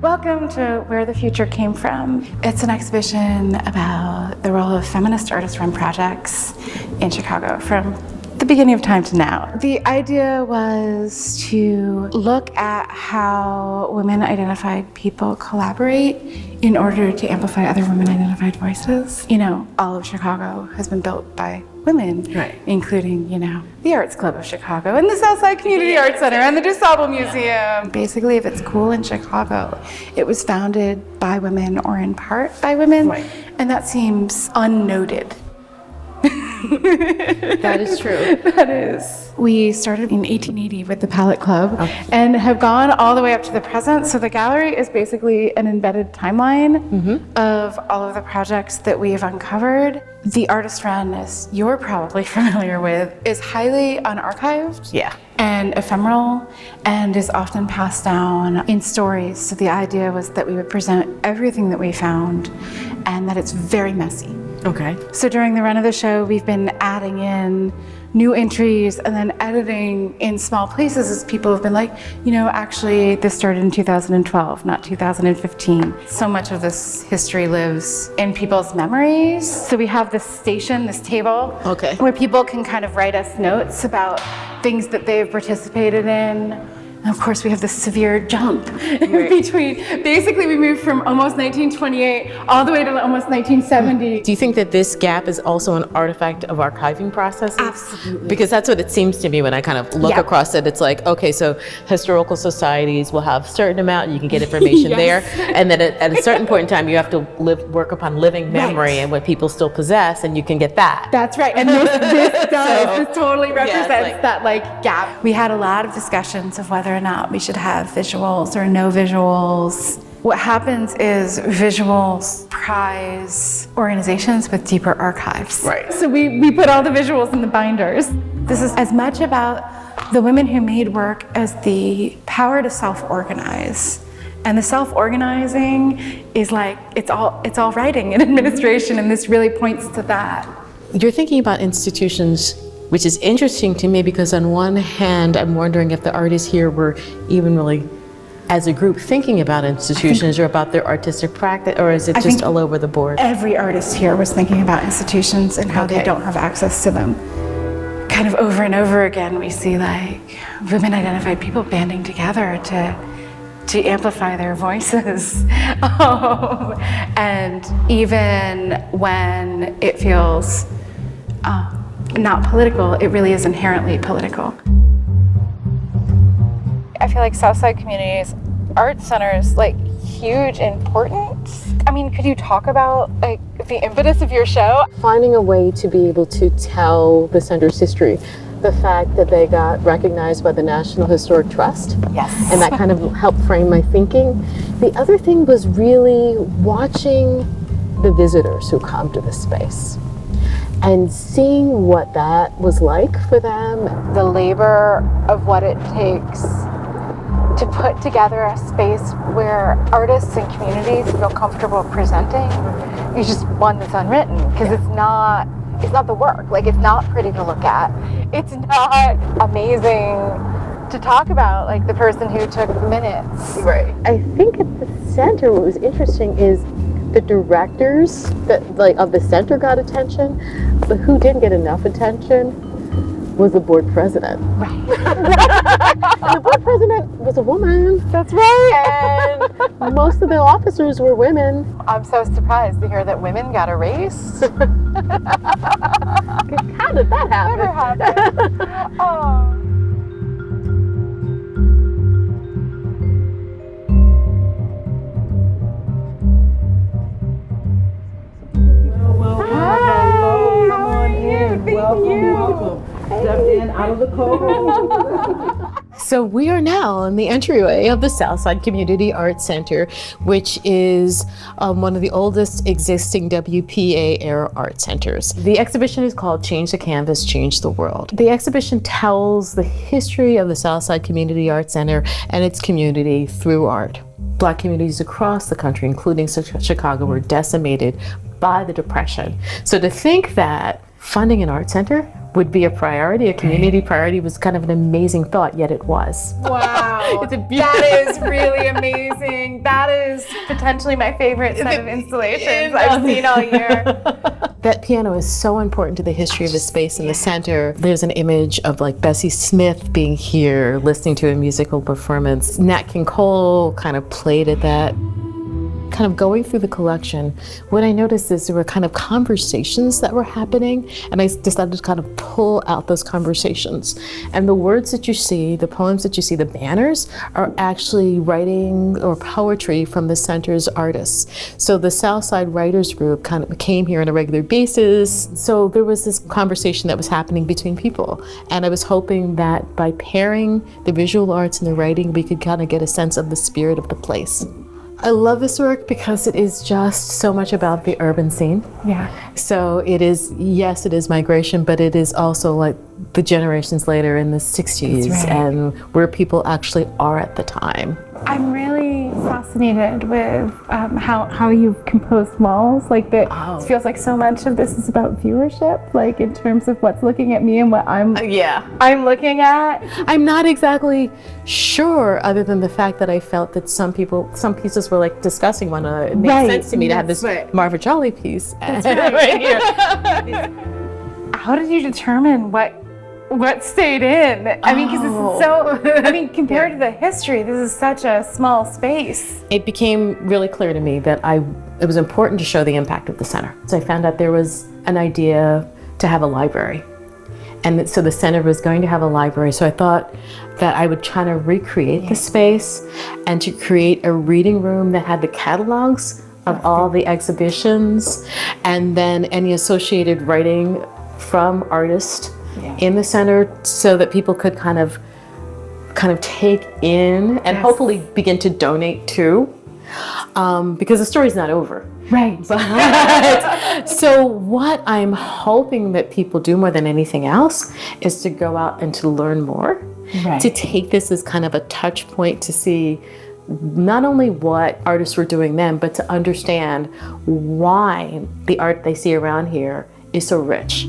Welcome to Where the Future Came From. It's an exhibition about the role of feminist artist-run projects in Chicago from the beginning of time to now. The idea was to look at how women-identified people collaborate in order to amplify other women-identified voices. You know, all of Chicago has been built by women, right, including, you know, the Arts Club of Chicago and the Southside Community Arts Center and the DuSable Museum. Basically, if it's cool in Chicago, it was founded by women or in part by women, right, and that seems unnoted. That is true. That is. We started in 1880 with the Palette Club, and have gone all the way up to the present. So the gallery is basically an embedded timeline of all of the projects that we have uncovered. The artist run, as you're probably familiar with, is highly unarchived. Yeah. And ephemeral, and is often passed down in stories. So the idea was that we would present everything that we found, and that it's very messy. Okay. So during the run of the show, we've been adding in new entries and then editing in small places as people have been like, you know, actually this started in 2012, not 2015. So much of this history lives in people's memories. So we have this station, this table, where people can kind of write us notes about things that they've participated in. And of course, we have this severe jump between, basically we moved from almost 1928 all the way to almost 1970. Do you think that this gap is also an artifact of archiving processes? Absolutely. Because that's what it seems to me when I kind of look across it. It's like, okay, so historical societies will have a certain amount, and you can get information there. And then at a certain point in time, you have to work upon living memory and what people still possess, and you can get that. That's right, and this totally represents that like gap. We had a lot of discussions of whether or not we should have visuals or no visuals. What happens is visuals prize organizations with deeper archives. Right. So we put all the visuals in the binders. This is as much about the women who made work as the power to self-organize. And the self-organizing is like, it's all writing and administration, and this really points to that. You're thinking about institutions, which is interesting to me because on one hand, I'm wondering if the artists here were even really, as a group, thinking about institutions or about their artistic practice, or is it just all over the board? Every artist here was thinking about institutions and how they don't have access to them. Kind of over and over again, we see like women-identified people banding together to amplify their voices. And even when it feels not political, it really is inherently political. I feel like Southside Community's art center is like huge importance. I mean, could you talk about like the impetus of your show? Finding a way to be able to tell the center's history. The fact that they got recognized by the National Historic Trust. Yes. And that kind of helped frame my thinking. The other thing was really watching the visitors who come to this space and seeing what that was like for them. The labor of what it takes to put together a space where artists and communities feel comfortable presenting is just one that's unwritten, because it's not the work. Like, it's not pretty to look at. It's not amazing to talk about, like the person who took minutes. Right. I think at the center, what was interesting is the directors that of the center got attention, but who didn't get enough attention was the board president. Right. And the board president was a woman. That's right. And most of the officers were women. I'm so surprised to hear that women got a raise. How did that happen? Never happened. Oh. Welcome. Stepped in out of the cold. So we are now in the entryway of the Southside Community Arts Center, which is one of the oldest existing WPA-era art centers. The exhibition is called Change the Canvas, Change the World. The exhibition tells the history of the Southside Community Arts Center and its community through art. Black communities across the country, including Chicago, were decimated by the Depression. So to think that funding an art center would be a priority, a community priority, was kind of an amazing thought, yet it was. Wow. It's a beautiful. That is really amazing. That is potentially my favorite set of installations I've seen all year. That piano is so important to the history of the space in the center. There's an image of like Bessie Smith being here, listening to a musical performance. Nat King Cole kind of played at that. Kind of going through the collection, what I noticed is there were kind of conversations that were happening, and I decided to kind of pull out those conversations. And the words that you see, the poems that you see, the banners, are actually writing or poetry from the center's artists. So the Southside Writers Group kind of came here on a regular basis. So there was this conversation that was happening between people. And I was hoping that by pairing the visual arts and the writing, we could kind of get a sense of the spirit of the place. I love this work because it is just so much about the urban scene. Yeah. So it is, yes, it is migration, but it is also like the generations later in the 60s. That's right. And where people actually are at the time. I'm really fascinated with how you've composed walls. Like it feels like so much of this is about viewership, like in terms of what's looking at me and what I'm looking at. I'm not exactly sure, other than the fact that I felt that some pieces were like discussing one another. It makes sense to me to have this Marvin Jolly piece right here. How did you determine what stayed in? I mean, because this is so, I mean, compared to the history, this is such a small space. It became really clear to me that it was important to show the impact of the center. So I found out there was an idea to have a library. And so the center was going to have a library. So I thought that I would try to recreate the space and to create a reading room that had the catalogs of all the exhibitions and then any associated writing from artists in the center, so that people could kind of take in and hopefully begin to donate to, because the story's not over. Right. But, so what I'm hoping that people do more than anything else is to go out and to learn more, to take this as kind of a touch point to see not only what artists were doing then, but to understand why the art they see around here is so rich.